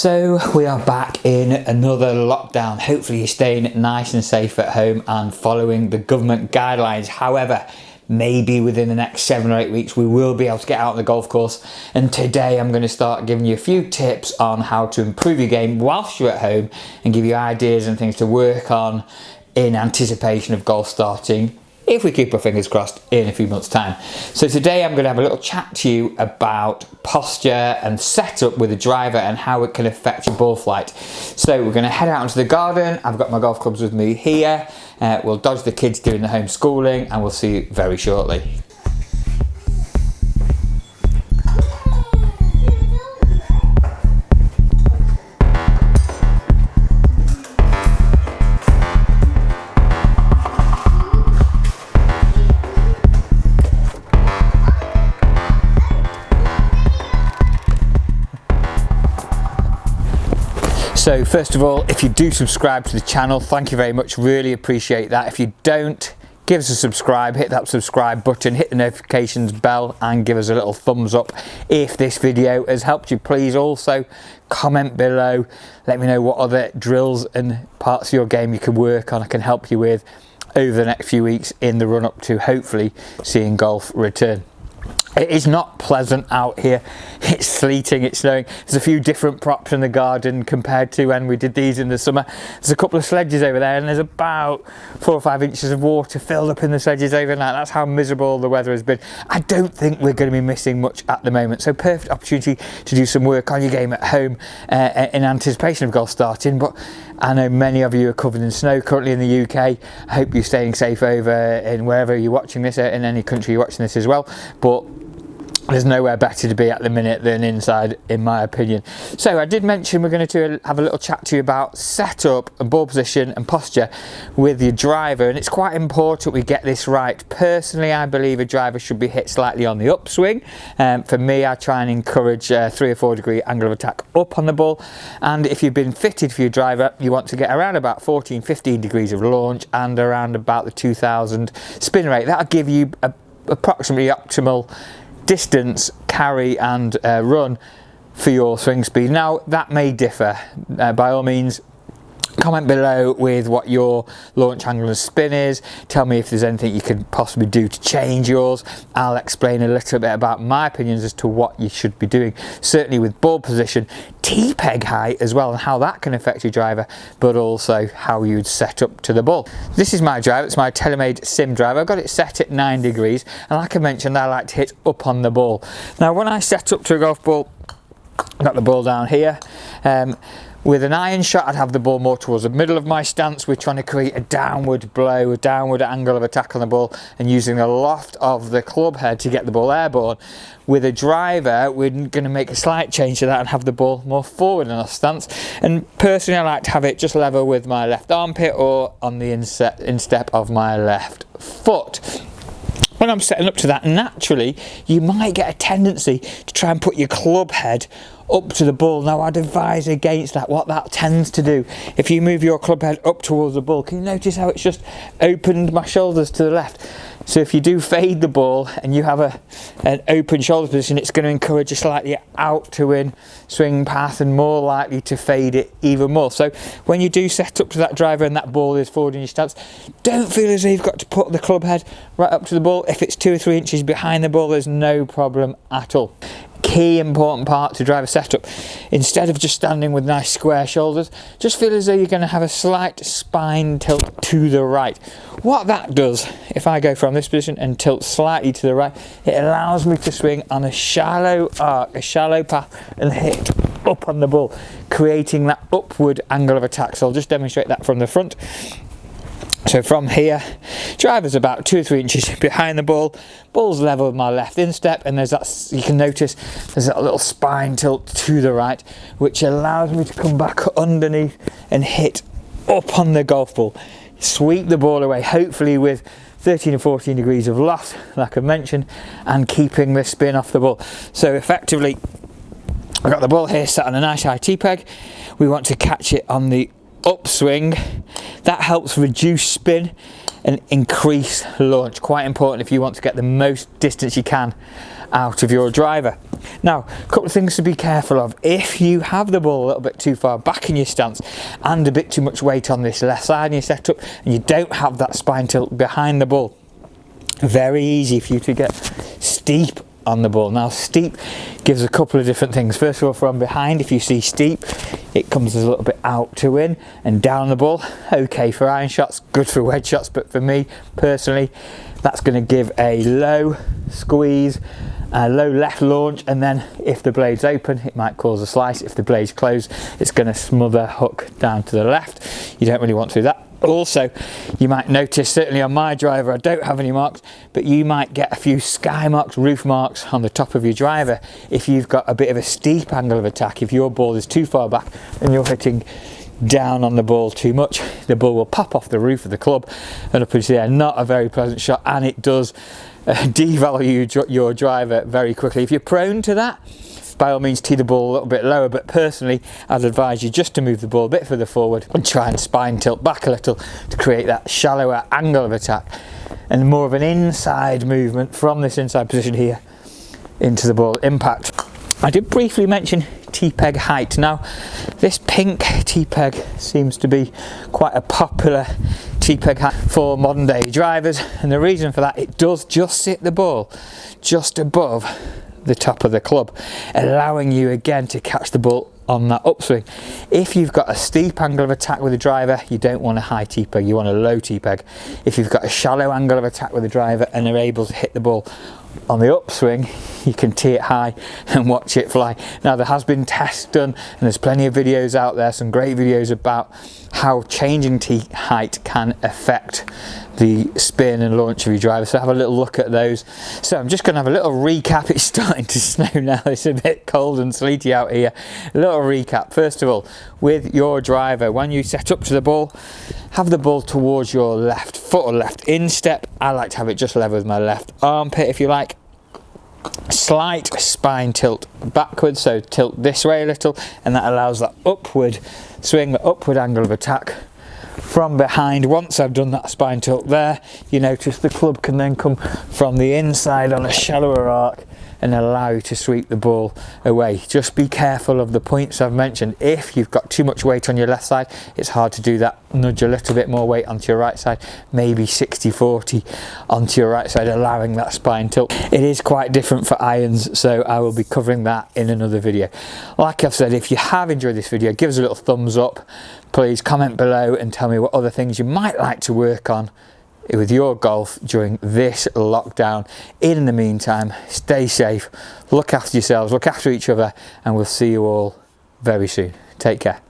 So we are back in another lockdown. Hopefully you're staying nice and safe at home and following the government guidelines. However, maybe within the next 7 or 8 weeks we will be able to get out on the golf course, and today I'm going to start giving you a few tips on how to improve your game whilst you're at home and give you ideas and things to work on in anticipation of golf starting, if we keep our fingers crossed, in a few months' time. So today I'm going to have a little chat to you about posture and setup with a driver and how it can affect your ball flight. So we're going to head out into the garden. I've got my golf clubs with me here. We'll dodge the kids doing the homeschooling, and we'll see you very shortly. So first of all, if you do subscribe to the channel, thank you very much, really appreciate that. If you don't, give us a subscribe, hit that subscribe button, hit the notifications bell and give us a little thumbs up if this video has helped you. Please also comment below, let me know what other drills and parts of your game you can work on, I can help you with over the next few weeks in the run up to hopefully seeing golf return. It is not pleasant out here. It's sleeting, it's snowing. There's a few different props in the garden compared to when we did these in the summer. There's a couple of sledges over there and there's about 4 or 5 inches of water filled up in the sledges overnight. That's how miserable the weather has been. I don't think we're going to be missing much at the moment. So perfect opportunity to do some work on your game at home in anticipation of golf starting. But I know many of you are covered in snow currently in the UK. I hope you're staying safe over in wherever you're watching this, in any country you're watching this as well. But there's nowhere better to be at the minute than inside, in my opinion. So I did mention we're going to have a little chat to you about setup and ball position and posture with your driver, and it's quite important we get this right. Personally, I believe a driver should be hit slightly on the upswing. For me, I try and encourage a 3 or 4 degree angle of attack up on the ball, and if you've been fitted for your driver, you want to get around about 14-15 degrees of launch and around about the 2000 spin rate. That'll give you approximately optimal distance, carry and run for your swing speed. Now that may differ, by all means comment below with what your launch angle and spin is. Tell me if there's anything you could possibly do to change yours. I'll explain a little bit about my opinions as to what you should be doing, certainly with ball position, tee peg height as well, and how that can affect your driver, but also how you'd set up to the ball. This is my driver, it's my TaylorMade Sim driver. I've got it set at 9 degrees, and like I mentioned, I like to hit up on the ball. Now when I set up to a golf ball, I've got the ball down here. With an iron shot, I'd have the ball more towards the middle of my stance. We're trying to create a downward blow, a downward angle of attack on the ball, and using the loft of the club head to get the ball airborne. With a driver, we're going to make a slight change to that and have the ball more forward in our stance. And personally, I like to have it just level with my left armpit or on the instep of my left foot. When I'm setting up to that, naturally, you might get a tendency to try and put your club head up to the ball. Now I'd advise against that. What that tends to do, if you move your club head up towards the ball, can you notice how it's just opened my shoulders to the left? So if you do fade the ball and you have an open shoulder position, it's going to encourage a slightly out to in swing path and more likely to fade it even more. So when you do set up to that driver and that ball is forward in your stance, don't feel as though you've got to put the club head right up to the ball. If it's 2 or 3 inches behind the ball, there's no problem at all. Key important part to driver setup, instead of just standing with nice square shoulders, just feel as though you're going to have a slight spine tilt to the right. What that does, if I go from this position and tilt slightly to the right, it allows me to swing on a shallow arc, a shallow path, and hit up on the ball, creating that upward angle of attack. So I'll just demonstrate that from the front. So from here, driver's about 2 or 3 inches behind the ball, ball's level with my left instep, and there's that, you can notice there's that little spine tilt to the right, which allows me to come back underneath and hit up on the golf ball. Sweep the ball away, hopefully with 13 or 14 degrees of loft, like I mentioned, and keeping the spin off the ball. So effectively, I've got the ball here sat on a nice high tee peg. We want to catch it on the upswing. That helps reduce spin and increase launch. Quite important if you want to get the most distance you can out of your driver. Now, a couple of things to be careful of. If you have the ball a little bit too far back in your stance and a bit too much weight on this left side in your setup, and you don't have that spine tilt behind the ball, very easy for you to get steep on the ball. Now, steep gives a couple of different things. First of all, from behind, if you see steep, it comes a little bit out to in and down the ball. Okay for iron shots, good for wedge shots, but for me personally, that's going to give a low squeeze, a low left launch, and then if the blade's open, it might cause a slice. If the blade's closed, it's going to smother hook down to the left. You don't really want to do that. Also, you might notice, certainly on my driver, I don't have any marks, but you might get a few sky marks, roof marks on the top of your driver if you've got a bit of a steep angle of attack. If your ball is too far back and you're hitting down on the ball too much, the ball will pop off the roof of the club and up into the air. Not a very pleasant shot, and it does devalue your driver very quickly. If you're prone to that, by all means tee the ball a little bit lower, but personally I'd advise you just to move the ball a bit further forward and try and spine tilt back a little to create that shallower angle of attack and more of an inside movement from this inside position here into the ball impact. I did briefly mention T-peg height. Now, this pink T-peg seems to be quite a popular T-peg height for modern day drivers, and the reason for that, it does just sit the ball just above the top of the club, allowing you again to catch the ball on that upswing. If you've got a steep angle of attack with the driver, you don't want a high T-peg, you want a low T-peg. If you've got a shallow angle of attack with the driver and are able to hit the ball on the upswing, you can tee it high and watch it fly. Now, there has been tests done and there's plenty of videos out there, some great videos about how changing tee height can affect the spin and launch of your driver, so have a little look at those. So I'm just going to have a little recap. It's starting to snow now, it's a bit cold and sleety out here. A little recap. First of all, with your driver, when you set up to the ball, have the ball towards your left foot or left instep. I like to have it just level with my left armpit if you like. Slight spine tilt backwards, so tilt this way a little, and that allows that upward swing, the upward angle of attack from behind. Once I've done that spine tilt there, you notice the club can then come from the inside on a shallower arc and allow you to sweep the ball away. Just be careful of the points I've mentioned. If you've got too much weight on your left side, it's hard to do that. Nudge a little bit more weight onto your right side, maybe 60-40 onto your right side, allowing that spine tilt. It is quite different for irons, so I will be covering that in another video. Like I've said, if you have enjoyed this video, give us a little thumbs up. Please comment below and tell me what other things you might like to work on with your golf during this lockdown. In the meantime, stay safe, look after yourselves, look after each other, and we'll see you all very soon. Take care.